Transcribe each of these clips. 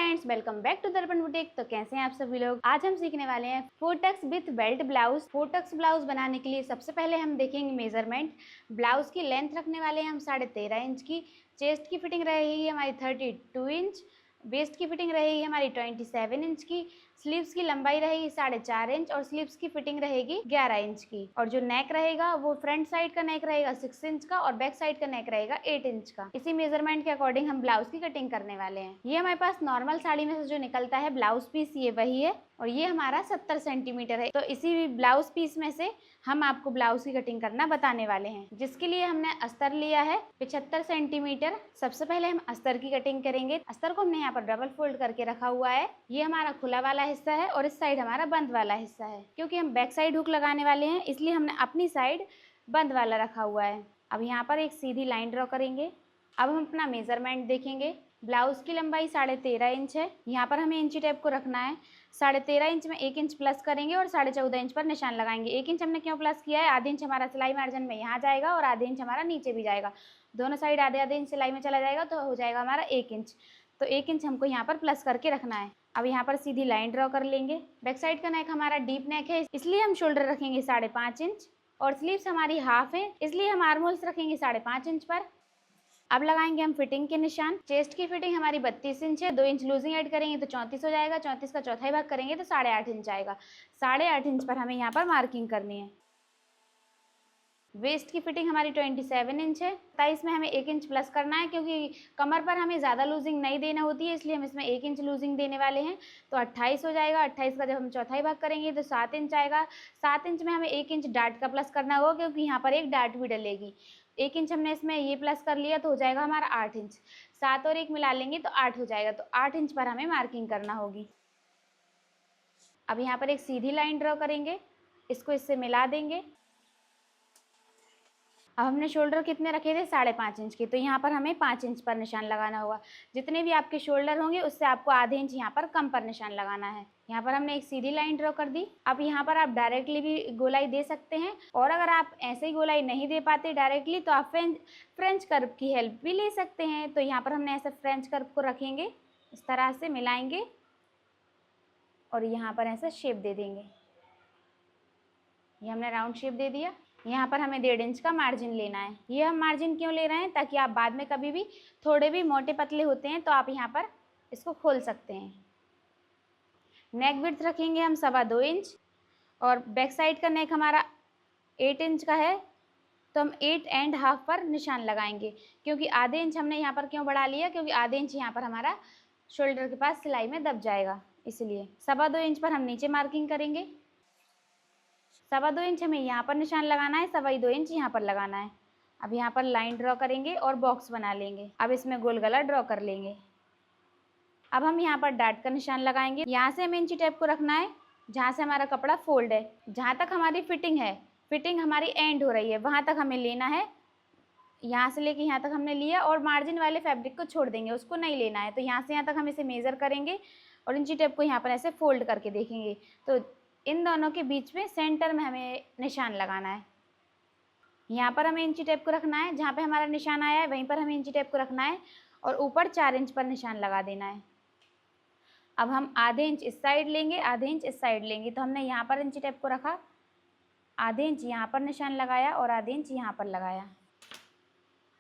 Friends, welcome back to दर्पण boutique. तो कैसे हैं आप सभी लोग। आज हम सीखने वाले हैं 4 tucks with belt blouse. 4 tucks blouse बनाने के लिए सबसे पहले हम देखेंगे मेजरमेंट। ब्लाउज की लेंथ रखने वाले हैं हम 13.5 इंच की। चेस्ट की फिटिंग रहेगी हमारी 32 इंच। वेस्ट की फिटिंग रहेगी हमारी 27 इंच की। स्लीव्स की लंबाई रहेगी 4.5 इंच और स्लीव्स की फिटिंग रहेगी 11 इंच की। और जो नेक रहेगा वो फ्रंट साइड का नेक रहेगा 6 इंच का और बैक साइड का नेक रहेगा 8 इंच का। इसी मेजरमेंट के अकॉर्डिंग हम ब्लाउज की कटिंग करने वाले हैं। ये हमारे पास नॉर्मल साड़ी में से जो निकलता है ब्लाउज पीस, ये वही है और ये हमारा 70 सेंटीमीटर है। तो इसी ब्लाउज पीस में से हम आपको ब्लाउज की कटिंग करना बताने वाले हैं, जिसके लिए हमने अस्तर लिया है 75 सेंटीमीटर। सबसे पहले हम अस्तर की कटिंग करेंगे। अस्तर को हमने यहाँ पर डबल फोल्ड करके रखा हुआ है। ये हमारा खुला वाला हिस्सा है और इस साइड हमारा बंद वाला हिस्सा है। क्योंकि हम बैक साइड हुक लगाने वाले हैं इसलिए हमने अपनी साइड बंद वाला रखा हुआ है। अब यहाँ पर एक सीधी लाइन ड्रॉ करेंगे। अब हम अपना मेजरमेंट देखेंगे। ब्लाउज की लंबाई 13.5 इंच है। यहाँ पर हमें इंची टेप को रखना है। 13.5 इंच में 1 इंच प्लस करेंगे और 14.5 इंच पर निशान लगाएंगे। 1 इंच हमने क्यों प्लस किया है, आधे इंच हमारा सिलाई मार्जिन में यहाँ जाएगा और आधे इंच हमारा नीचे भी जाएगा। दोनों साइड आधे आधे इंच सिलाई में चला जाएगा तो हो जाएगा हमारा 1 इंच। तो 1 इंच हमको यहाँ पर प्लस करके रखना है। अब यहाँ पर सीधी लाइन ड्रॉ कर लेंगे। बैक साइड का नेक हमारा डीप नेक है इसलिए हम शोल्डर रखेंगे 5.5 इंच और स्लीव्स हमारी हाफ है इसलिए हम आर्महोल्स रखेंगे 5.5 इंच पर। अब लगाएंगे हम फिटिंग के निशान। चेस्ट की फिटिंग हमारी 32 इंच है। 2 इंच लूजिंग ऐड करेंगे तो 34 हो जाएगा। 34 का चौथाई भाग करेंगे तो 8.5 इंच आएगा। 8.5 इंच पर हमें यहाँ पर मार्किंग करनी है। वेस्ट की फिटिंग हमारी 27 इंच है। 27 में हमें 1 इंच प्लस करना है क्योंकि कमर पर हमें ज़्यादा लूजिंग नहीं देना होती है इसलिए हम इसमें 1 इंच लूजिंग देने वाले हैं। तो 28 हो जाएगा। 28 का जब हम चौथाई भाग करेंगे तो 7 इंच आएगा। 7 इंच में हमें 1 इंच डार्ट का प्लस करना होगा क्योंकि यहाँ पर एक डार्ट भी डलेगी। 1 इंच हमने इसमें ये प्लस कर लिया तो हो जाएगा हमारा 8 इंच। 7 और 1 मिला लेंगे तो 8 हो जाएगा। तो 8 इंच पर हमें मार्किंग करना होगी। अब यहाँ पर एक सीधी लाइन ड्रॉ करेंगे, इसको इससे मिला देंगे। अब हमने शोल्डर कितने रखे थे, 5.5 इंच के, तो यहाँ पर हमें 5 इंच पर निशान लगाना होगा। जितने भी आपके शोल्डर होंगे उससे आपको आधे इंच यहाँ पर कम पर निशान लगाना है। यहाँ पर हमने एक सीधी लाइन ड्रॉ कर दी। अब यहाँ पर आप डायरेक्टली भी गोलाई दे सकते हैं और अगर आप ऐसे ही गोलाई नहीं दे पाते डायरेक्टली तो आप फ्रेंच कर्व की हेल्प भी ले सकते हैं। तो यहाँ पर हमने ऐसे फ्रेंच कर्व को रखेंगे, इस तरह से मिलाएंगे और यहाँ पर ऐसा शेप दे देंगे। ये हमने राउंड शेप दे दिया। यहाँ पर हमें 1.5 इंच का मार्जिन लेना है। ये हम मार्जिन क्यों ले रहे हैं, ताकि आप बाद में कभी भी थोड़े भी मोटे पतले होते हैं तो आप यहाँ पर इसको खोल सकते हैं। नेक विड्थ रखेंगे हम 2.25 इंच और बैक साइड का नेक हमारा 8 इंच का है तो हम 8.5 पर निशान लगाएंगे। क्योंकि आधे इंच हमने यहाँ पर क्यों बढ़ा लिया, क्योंकि आधे इंच यहाँ पर हमारा शोल्डर के पास सिलाई में दब जाएगा, इसलिए 2.25 इंच पर हम नीचे मार्किंग करेंगे। 2.25 इंच हमें यहाँ पर निशान लगाना है, 2.25 इंच यहाँ पर लगाना है। अब यहाँ पर लाइन ड्रॉ करेंगे और बॉक्स बना लेंगे। अब इसमें गोल गला ड्रॉ कर लेंगे। अब हम यहाँ पर डार्ट का निशान लगाएंगे। यहाँ से हमें इंची टेप को रखना है जहाँ से हमारा कपड़ा फोल्ड है। जहाँ तक हमारी फिटिंग है, फिटिंग हमारी एंड हो रही है, वहाँ तक हमें लेना है। यहाँ से लेके यहाँ तक हमने लिया और मार्जिन वाले फैब्रिक को छोड़ देंगे, उसको नहीं लेना है। तो यहाँ से यहाँ तक हम इसे मेज़र करेंगे और इंची टेप को यहाँ पर ऐसे फोल्ड करके देखेंगे। तो इन दोनों के बीच में सेंटर में हमें निशान लगाना है। यहाँ पर हमें इंची टेप को रखना है, जहाँ पे हमारा निशान आया है वहीं पर हमें इंची टेप को रखना है और ऊपर 4 इंच पर निशान लगा देना है। अब हम आधे इंच इस साइड लेंगे, आधे इंच इस साइड लेंगे। तो हमने यहाँ पर इंची टेप को रखा, आधे इंच यहाँ पर निशान लगाया और आधे इंच यहाँ पर लगाया।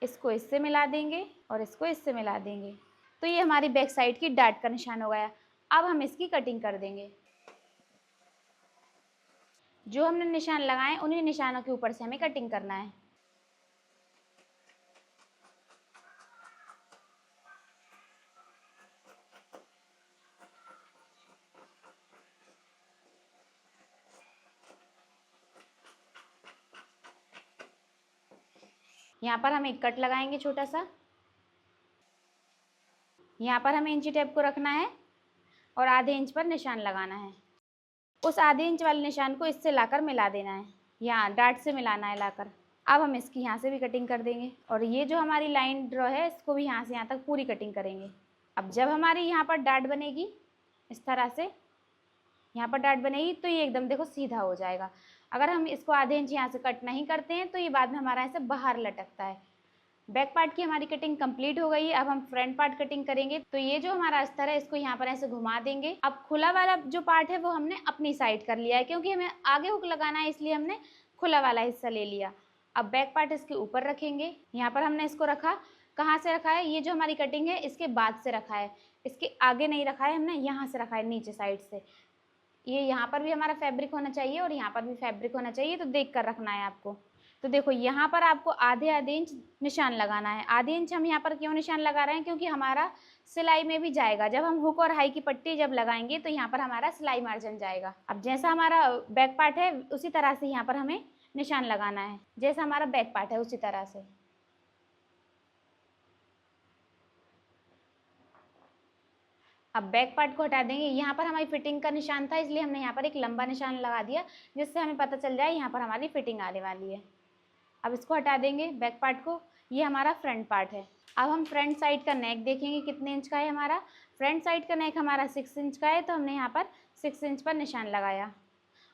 इसको इससे मिला देंगे और इसको इससे मिला देंगे। तो ये हमारी बैक साइड की डार्ट का निशान हो गया। अब हम इसकी कटिंग कर देंगे। जो हमने निशान लगाए उन्हीं निशानों के ऊपर से हमें कटिंग करना है। यहाँ पर हम एक कट लगाएंगे छोटा सा। यहाँ पर हमें इंची टेप को रखना है और आधे इंच पर निशान लगाना है। उस आधे इंच वाले निशान को इससे लाकर मिला देना है, यहाँ डार्ट से मिलाना है लाकर। अब हम इसकी यहाँ से भी कटिंग कर देंगे और ये जो हमारी लाइन ड्रॉ है इसको भी यहाँ से यहाँ तक पूरी कटिंग करेंगे। अब जब हमारी यहाँ पर डार्ट बनेगी इस तरह से, यहाँ पर डार्ट बनेगी तो ये एकदम देखो सीधा हो जाएगा। अगर हम इसको आधे इंच यहाँ से कट नहीं करते हैं तो ये बाद में हमारा ऐसे बाहर लटकता है। बैक पार्ट की हमारी कटिंग कंप्लीट हो गई है। अब हम फ्रंट पार्ट कटिंग करेंगे। तो ये जो हमारा अस्तर है इसको यहाँ पर ऐसे घुमा देंगे। अब खुला वाला जो पार्ट है वो हमने अपनी साइड कर लिया है, क्योंकि हमें आगे हुक लगाना है इसलिए हमने खुला वाला हिस्सा ले लिया। अब बैक पार्ट इसके ऊपर रखेंगे। यहाँ पर हमने इसको रखा, कहाँ से रखा है, ये जो हमारी कटिंग है इसके बाद से रखा है, इसके आगे नहीं रखा है, हमने यहाँ से रखा है नीचे साइड से। ये यहाँ पर भी हमारा फैब्रिक होना चाहिए और यहाँ पर भी फैब्रिक होना चाहिए, तो देख कर रखना है आपको। तो देखो यहाँ पर आपको आधे आधे इंच निशान लगाना है। आधे इंच हम यहाँ पर क्यों निशान लगा रहे हैं, क्योंकि हमारा सिलाई में भी जाएगा। जब हम हुक और हाई की पट्टी जब लगाएंगे तो यहाँ पर हमारा सिलाई मार्जिन जाएगा। अब जैसा हमारा बैक पार्ट है उसी तरह से यहाँ पर हमें निशान लगाना है, जैसा हमारा बैक पार्ट है उसी तरह से। अब बैक पार्ट को हटा देंगे। यहाँ पर हमारी फिटिंग का निशान था इसलिए हमने यहाँ पर एक लंबा निशान लगा दिया, जिससे हमें पता चल जाए यहाँ पर हमारी फिटिंग आने वाली है। अब इसको हटा देंगे बैक पार्ट को। ये हमारा फ्रंट पार्ट है। अब हम फ्रंट साइड का नेक देखेंगे कितने इंच का है हमारा। फ्रंट साइड का नेक हमारा 6 इंच का है, तो हमने यहाँ पर 6 इंच पर निशान लगाया।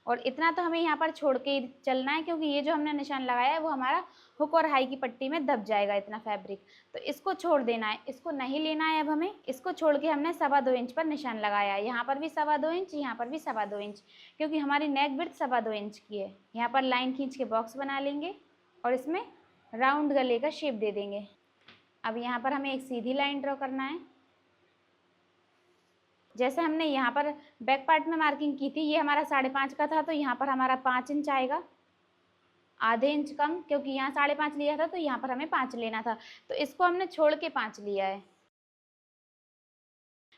और इतना तो हमें यहाँ पर छोड़ के ही चलना है, क्योंकि ये जो हमने निशान लगाया है वो हमारा हुक और हाई की पट्टी में दब जाएगा इतना फैब्रिक, तो इसको छोड़ देना है, इसको नहीं लेना है। अब हमें इसको छोड़ के हमने 2.25 इंच पर निशान लगाया है। यहाँ पर भी 2.25 इंच, यहाँ पर भी 2.25 इंच, क्योंकि हमारी नेक विड्थ 2.25 इंच की है। यहाँ पर लाइन खींच के बॉक्स बना लेंगे और इसमें राउंड गले का शेप दे देंगे। अब यहाँ पर हमें एक सीधी लाइन ड्रॉ करना है। जैसे हमने यहाँ पर बैक पार्ट में मार्किंग की थी, ये हमारा 5.5 का था, तो यहाँ पर हमारा 5 इंच आएगा, आधे इंच कम, क्योंकि यहाँ 5.5 लिया था तो यहाँ पर हमें 5 लेना था, तो इसको हमने छोड़ के 5 लिया है।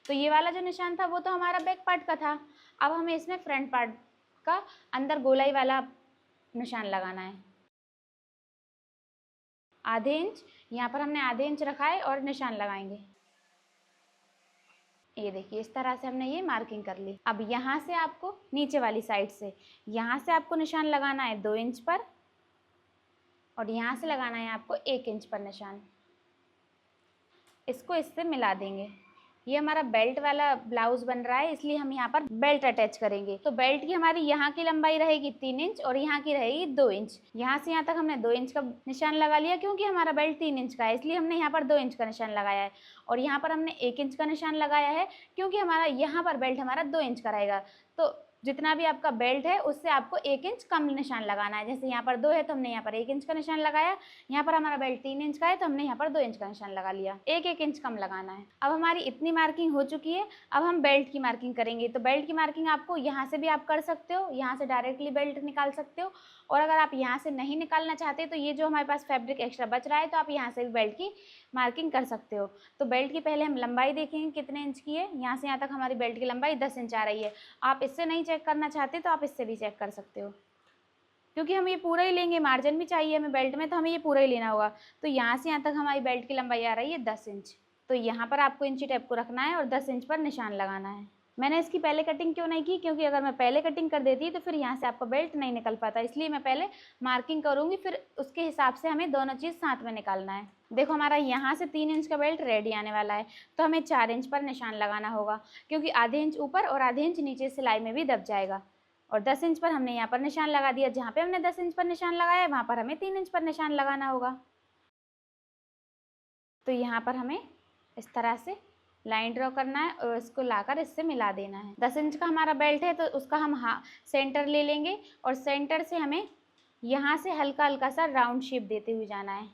तो ये वाला जो निशान था वो तो हमारा बैक पार्ट का था। अब हमें इसमें फ्रंट पार्ट का अंदर गोलाई वाला निशान लगाना है। आधे इंच, यहाँ पर हमने आधे इंच रखा है और निशान लगाएंगे। ये देखिए इस तरह से हमने ये मार्किंग कर ली। अब यहाँ से आपको नीचे वाली साइड से यहाँ से आपको निशान लगाना है 2 इंच पर, और यहाँ से लगाना है आपको 1 इंच पर निशान। इसको इससे मिला देंगे। ये हमारा बेल्ट वाला ब्लाउज बन रहा है, इसलिए हम यहाँ पर बेल्ट अटैच करेंगे। तो बेल्ट की हमारी यहाँ की लंबाई रहेगी 3 इंच और यहाँ की रहेगी 2 इंच। यहाँ से यहाँ तक हमने 2 इंच का निशान लगा लिया, क्योंकि हमारा बेल्ट 3 इंच का है, इसलिए हमने यहाँ पर 2 इंच का निशान लगाया है। और यहाँ पर हमने 1 इंच का निशान लगाया है, क्योंकि हमारा यहाँ पर बेल्ट हमारा 2 इंच का रहेगा। तो जितना भी आपका बेल्ट है उससे आपको 1 इंच कम निशान लगाना है। जैसे यहाँ पर 2 है तो हमने यहाँ पर 1 इंच का निशान लगाया, यहाँ पर हमारा बेल्ट 3 इंच का है तो हमने यहाँ पर 2 इंच का निशान लगा लिया। 1 इंच कम लगाना है। अब हमारी इतनी मार्किंग हो चुकी है। अब हम बेल्ट की मार्किंग करेंगे। तो बेल्ट की मार्किंग आपको यहाँ से भी आप कर सकते हो, यहाँ से डायरेक्टली बेल्ट निकाल सकते हो, और अगर आप यहाँ से नहीं निकालना चाहते तो ये जो हमारे पास फैब्रिक एक्स्ट्रा बच रहा है तो आप यहाँ से भी बेल्ट की मार्किंग कर सकते हो। तो बेल्ट की पहले हम लंबाई देखेंगे कितने इंच की है। यहाँ से यहाँ तक हमारी बेल्ट की लंबाई 10 इंच आ रही है। आप इससे नहीं चेक करना चाहते तो आप इससे भी चेक कर सकते हो, क्योंकि हम ये पूरा ही लेंगे, मार्जिन भी चाहिए हमें बेल्ट में, तो हमें ये पूरा ही लेना होगा। तो यहाँ से यहाँ तक हमारी बेल्ट की लंबाई आ रही है 10 इंच। तो यहाँ पर आपको इंची टेप को रखना है और 10 इंच पर निशान लगाना है। मैंने इसकी पहले कटिंग क्यों नहीं की, क्योंकि अगर मैं पहले कटिंग कर देती तो फिर यहाँ से आपका बेल्ट नहीं निकल पाता, इसलिए मैं पहले मार्किंग करूँगी, फिर उसके हिसाब से हमें दोनों चीज़ साथ में निकालना है। देखो हमारा यहाँ से 3 इंच का बेल्ट रेडी आने वाला है, तो हमें 4 इंच पर निशान लगाना होगा, क्योंकि आधे इंच ऊपर और आधे इंच नीचे सिलाई में भी दब जाएगा। और 10 इंच पर हमने यहाँ पर निशान लगा दिया। जहाँ पे हमने 10 इंच पर निशान लगाया है वहाँ पर हमें 3 इंच पर निशान लगाना होगा। तो यहाँ पर हमें इस तरह से लाइन ड्रॉ करना है और इसको लाकर इससे मिला देना है। 10 इंच का हमारा बेल्ट है तो उसका हम सेंटर ले लेंगे, और सेंटर से हमें यहाँ से हल्का हल्का सा राउंड शेप देते हुए जाना है।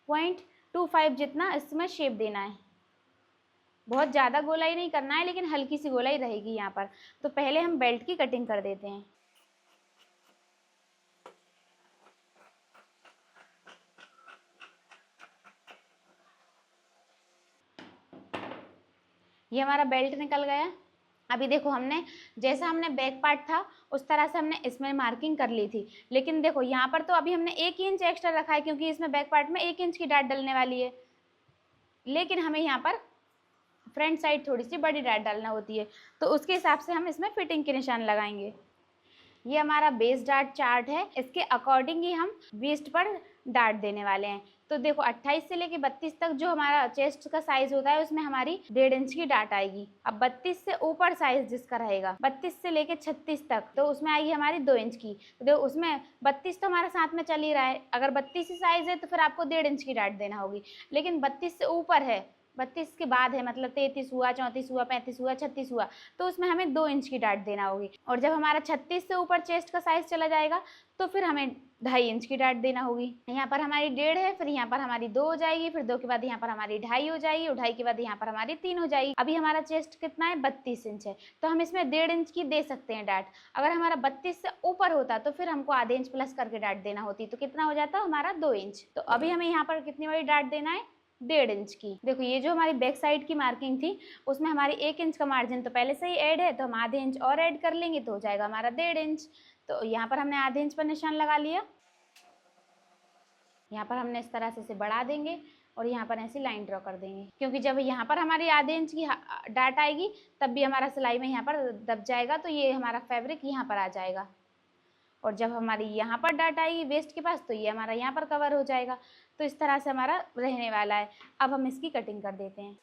0.25 जितना इसमें शेप देना है। बहुत ज़्यादा गोलाई नहीं करना है, लेकिन हल्की सी गोलाई रहेगी यहाँ पर। तो पहले हम बेल्ट की कटिंग कर देते हैं। ये हमारा बेल्ट निकल गया। अभी देखो हमने जैसा हमने बैक पार्ट था उस तरह से हमने इसमें मार्किंग कर ली थी, लेकिन देखो यहाँ पर तो अभी हमने 1 इंच एक्स्ट्रा रखा है, क्योंकि इसमें बैक पार्ट में 1 इंच की डाट डलने वाली है। लेकिन हमें यहाँ पर फ्रंट साइड थोड़ी सी बड़ी डाट डालना होती है, तो उसके हिसाब से हम इसमें फिटिंग के निशान लगाएंगे। ये हमारा बेस डाट चार्ट है, इसके अकॉर्डिंग ही हम वेस्ट पर डाट देने वाले हैं। तो देखो 28 से लेके 32 तक जो हमारा चेस्ट का साइज होता है उसमें हमारी 1.5 इंच की डाट आएगी। अब 32 से ऊपर साइज जिसका रहेगा 32 से लेके 36 तक तो उसमें आएगी हमारी 2 इंच की। तो देखो उसमें 32 तो हमारा साथ में चल ही रहा है, अगर 32 ही साइज है तो फिर आपको 1.5 इंच की डाट देना होगी। लेकिन 32 से ऊपर है, 32 के बाद है मतलब 33 हुआ, 34 हुआ, 35 हुआ, 36 हुआ, तो उसमें हमें 2 इंच की डाट देना होगी। और जब हमारा 36 से ऊपर चेस्ट का साइज चला जाएगा तो फिर हमें 2.5 इंच की डाट देना होगी। यहाँ पर हमारी 1.5 है, फिर यहाँ पर हमारी 2 हो जाएगी, फिर 2 के बाद यहाँ पर हमारी 2.5 हो जाएगी, और 2.5 के बाद यहाँ पर हमारी 3 हो जाएगी। अभी हमारा चेस्ट कितना है, 32 इंच है, तो हम इसमें 1.5 इंच की दे सकते हैं डाट। अगर हमारा 32 से ऊपर होता तो फिर हमको आधे इंच प्लस करके डाट देना होती, तो कितना हो जाता हमारा 2 इंच। तो अभी हमें यहाँ पर कितनी बड़ी डाट देना है, 1.5 इंच की। देखो ये जो हमारी बैक साइड की मार्किंग थी उसमें हमारी 1 इंच का मार्जिन तो पहले से ही ऐड है, तो हम आधे इंच और ऐड कर लेंगे तो हो जाएगा हमारा 1.5 इंच। तो यहाँ पर हमने आधे इंच पर निशान लगा लिया। यहाँ पर हमने इस तरह से इसे बढ़ा देंगे और यहाँ पर ऐसी लाइन ड्रॉ कर देंगे, क्योंकि जब यहाँ पर हमारी आधे इंच की डाट आएगी तब भी हमारा सिलाई में यहाँ पर दब जाएगा, तो ये हमारा फैब्रिक यहाँ पर आ जाएगा। और जब हमारी यहाँ पर डाट आएगी वेस्ट के पास तो ये हमारा यहाँ पर कवर हो जाएगा। तो इस तरह से हमारा रहने वाला है। अब हम इसकी कटिंग कर देते हैं।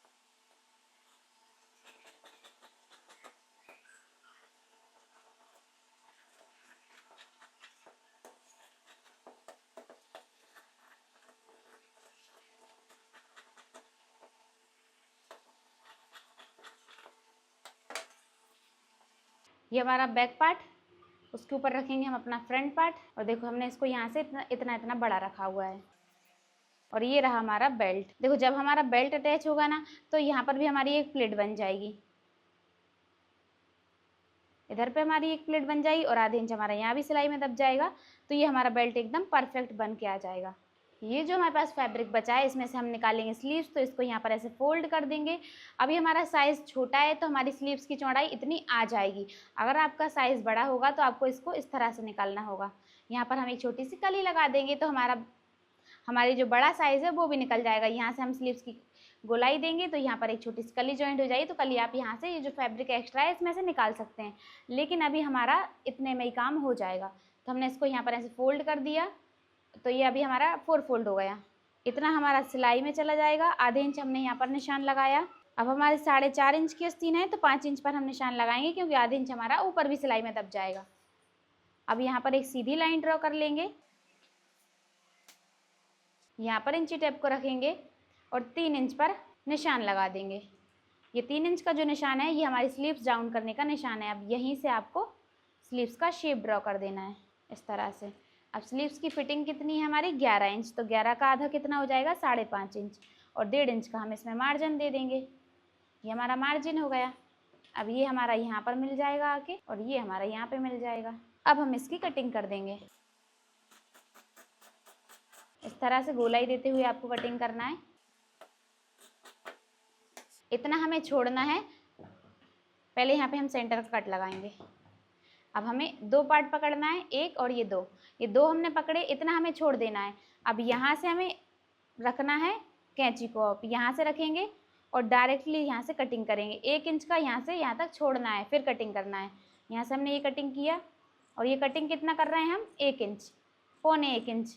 ये हमारा बैक पार्ट, उसके ऊपर रखेंगे हम अपना फ्रंट पार्ट। और देखो हमने इसको यहाँ से इतना इतना बड़ा रखा हुआ है। और ये रहा हमारा बेल्ट। देखो जब हमारा बेल्ट अटैच होगा ना तो यहाँ पर भी हमारी एक प्लेट बन जाएगी, इधर पे हमारी एक प्लेट बन जाएगी और आधे इंच हमारा यहाँ भी सिलाई में दब जाएगा। तो ये हमारा बेल्ट एकदम परफेक्ट बन के आ जाएगा। ये जो हमारे पास फैब्रिक बचा है इसमें से हम निकालेंगे स्लीव्स, तो इसको यहाँ पर ऐसे फोल्ड कर देंगे। अभी हमारा साइज़ छोटा है तो हमारी स्लीव्स की चौड़ाई इतनी आ जाएगी। अगर आपका साइज़ बड़ा होगा तो आपको इसको इस तरह से निकालना होगा। यहाँ पर हम एक छोटी सी कली लगा देंगे तो हमारी जो बड़ा साइज़ है वो भी निकल जाएगा। यहाँ से हम स्लीव्स की गोलाई देंगे तो यहाँ पर एक छोटी सी कली जॉइंट हो जाएगी। तो कली आप यहाँ से ये जो फैब्रिक एक्स्ट्रा है इसमें से निकाल सकते हैं, लेकिन अभी हमारा इतने में ही काम हो जाएगा। तो हमने इसको यहाँ पर ऐसे फोल्ड कर दिया तो ये अभी हमारा 4 फोल्ड हो गया। इतना हमारा सिलाई में चला जाएगा। आधे इंच हमने यहाँ पर निशान लगाया। अब हमारे 4.5 इंच की आस्तीन है तो 5 इंच पर हम निशान लगाएंगे, क्योंकि आधे इंच हमारा ऊपर भी सिलाई में दब जाएगा। अब यहाँ पर एक सीधी लाइन ड्रॉ कर लेंगे, यहाँ पर इंची टेप को रखेंगे और 3 इंच पर निशान लगा देंगे। ये 3 इंच का जो निशान है ये हमारी स्लीव्स डाउन करने का निशान है। अब यहीं से आपको स्लीव्स का शेप ड्रॉ कर देना है इस तरह से। अब स्लीव्स की फिटिंग कितनी है हमारी, 11 इंच, तो 11 का आधा कितना हो जाएगा, 5.5 इंच, और 1.5 इंच का हम इसमें मार्जिन दे देंगे। ये हमारा मार्जिन हो गया। अब ये हमारा यहाँ पर मिल जाएगा आके, और ये हमारा यहाँ पे मिल जाएगा। अब हम इसकी कटिंग कर देंगे। इस तरह से गोलाई देते हुए आपको कटिंग करना है। इतना हमें छोड़ना है। पहले यहाँ पे हम सेंटर का कट लगाएंगे। अब हमें 2 पार्ट पकड़ना है, एक और ये 2, ये 2 हमने पकड़े, इतना हमें छोड़ देना है। अब यहाँ से हमें रखना है कैंची को, अब यहाँ से रखेंगे और डायरेक्टली यहाँ से कटिंग करेंगे। 1 इंच का यहाँ से यहाँ तक छोड़ना है, फिर कटिंग करना है। यहाँ से हमने ये कटिंग किया, और ये कटिंग कितना कर रहे हैं हम, 1 इंच, 1.25 इंच।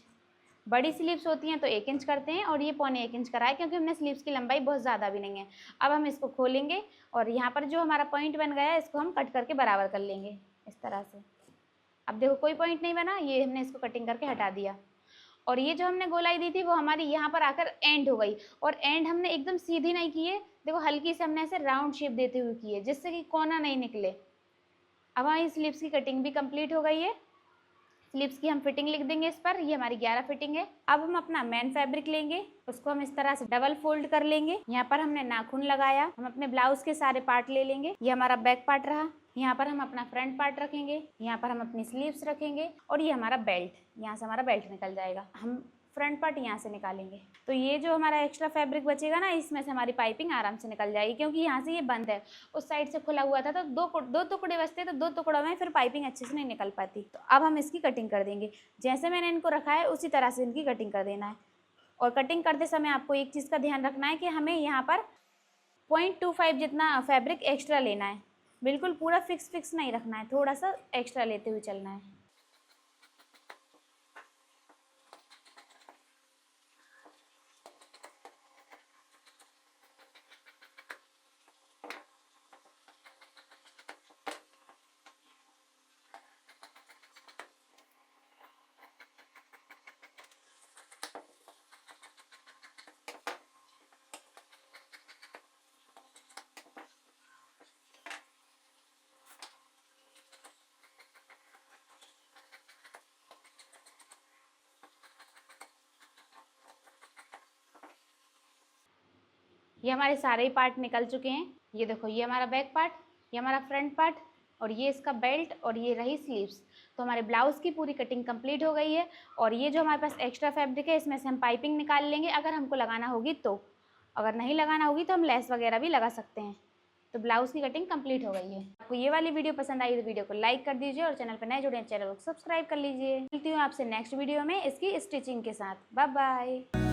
बड़ी स्लीव्स होती हैं तो 1 इंच करते हैं, और ये 1.25 इंच करा है क्योंकि हमने स्लीव्स की लंबाई बहुत ज़्यादा भी नहीं है। अब हम इसको खोलेंगे और यहाँ पर जो हमारा पॉइंट बन गया है इसको हम कट करके बराबर कर लेंगे इस तरह से। अब देखो कोई पॉइंट नहीं बना, ये हमने इसको कटिंग करके हटा दिया। और ये जो हमने गोलाई दी थी वो हमारी यहाँ पर आकर एंड हो गई, और एंड हमने एकदम सीधी नहीं की है, देखो हल्की से हमने ऐसे राउंड शेप देते हुए की है, जिससे कि कोना नहीं निकले। अब हमारी स्लीव्स की कटिंग भी कंप्लीट हो गई है। स्लीव्स की हम फिटिंग लिख देंगे इस पर, ये हमारी 11 फिटिंग है। अब हम अपना मेन फैब्रिक लेंगे, उसको हम इस तरह से डबल फोल्ड कर लेंगे। यहाँ पर हमने नाखून लगाया, हम अपने ब्लाउज के सारे पार्ट ले लेंगे। ये हमारा बैक पार्ट रहा, यहाँ पर हम अपना फ्रंट पार्ट रखेंगे, यहाँ पर हम अपनी स्लीव्स रखेंगे, और ये हमारा बेल्ट, यहाँ से हमारा बेल्ट निकल जाएगा। हम फ्रंट पार्ट यहाँ से निकालेंगे, तो ये जो हमारा एक्स्ट्रा फैब्रिक बचेगा ना, इसमें से हमारी पाइपिंग आराम से निकल जाएगी, क्योंकि यहाँ से ये बंद है, उस साइड से खुला हुआ था तो दो टुकड़े बचते, तो 2 टुकड़ों में फिर पाइपिंग अच्छे से नहीं निकल पाती। तो अब हम इसकी कटिंग कर देंगे। जैसे मैंने इनको रखा है उसी तरह से इनकी कटिंग कर देना है। और कटिंग करते समय आपको एक चीज़ का ध्यान रखना है कि हमें यहाँ पर 0.25 जितना फैब्रिक एक्स्ट्रा लेना है, बिल्कुल पूरा फिक्स नहीं रखना है, थोड़ा सा एक्स्ट्रा लेते हुए चलना है। ये हमारे सारे ही पार्ट निकल चुके हैं। ये देखो, ये हमारा बैक पार्ट, ये हमारा फ्रंट पार्ट और ये इसका बेल्ट और ये रही स्लीव्स। तो हमारे ब्लाउज़ की पूरी कटिंग कंप्लीट हो गई है। और ये जो हमारे पास एक्स्ट्रा फैब्रिक है इसमें से हम पाइपिंग निकाल लेंगे अगर हमको लगाना होगी तो। अगर नहीं लगाना होगी तो हम लेस वगैरह भी लगा सकते हैं। तो ब्लाउज़ की कटिंग कंप्लीट हो गई है। आपको ये वाली वीडियो पसंद आई तो वीडियो को लाइक कर दीजिए और चैनल पर नए जुड़े हैं चैनल को सब्सक्राइब कर लीजिए। मिलती हूँ आपसे नेक्स्ट वीडियो में इसकी स्टिचिंग के साथ। Bye bye.